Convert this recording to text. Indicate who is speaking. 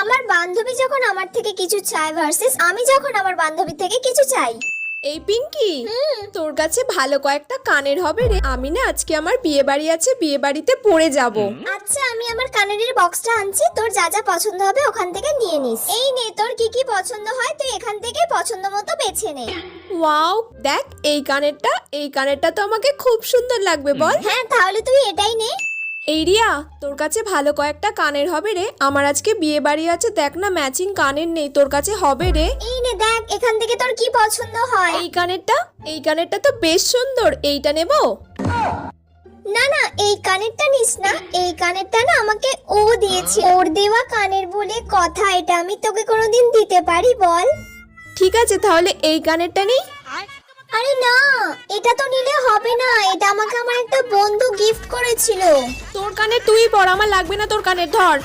Speaker 1: আমার বান্ধবী যখন আমার থেকে কিছু চায় ভার্সেস আমি যখন আমার বান্ধবী থেকে কিছু চাই।
Speaker 2: এই পিঙ্কি, তোর কাছে ভালো কয়েকটা কানের হবে রে। আমি না আজকে আমার বিয়ে বাড়ি আছে, বিয়ে বাড়িতে পরে যাব।
Speaker 1: আচ্ছা, আমি আমার কানের বক্সটা আনছি, তোর যা যা পছন্দ হবে ওখান থেকে নিয়ে নিস। এই নে, তোর কি কি পছন্দ হয় তুই এখান থেকে পছন্দ মতো বেছে নে।
Speaker 2: ওয়াও, দেখ এই কানেরটা তো আমাকে খুব সুন্দর লাগবে বল।
Speaker 1: হ্যাঁ, তাহলে তুই এটাই নে।
Speaker 2: এই রিয়া, তোর কাছে ভালো কয়েকটা কানের হবে রে। আমার আজকে বিয়ে বাড়ি আছে, দেখ না ম্যাচিং কানের নেই, তোর কাছে হবে রে।
Speaker 1: এই নে দেখ, এখান থেকে তোর কি পছন্দ হয়।
Speaker 2: এই কানেরটা তো বেশ সুন্দর, এইটা নেব।
Speaker 1: না না, এই কানেরটা নিস না, এই কানেরটা না আমাকে ও দিয়েছে, ওর দেওয়া কানের বলে কথা, এটা আমি তোকে কোনোদিন দিতে পারি বল?
Speaker 2: ঠিক আছে, তাহলে এই কানেরটা নেই।
Speaker 1: আরে না, এটা তো নিলে হবে না, এটা আমাকে আমার একটা বন্ধু গিফট করেছিল।
Speaker 2: তোর কানে তুই পর, আমার লাগবে না তোর কানের, ধর।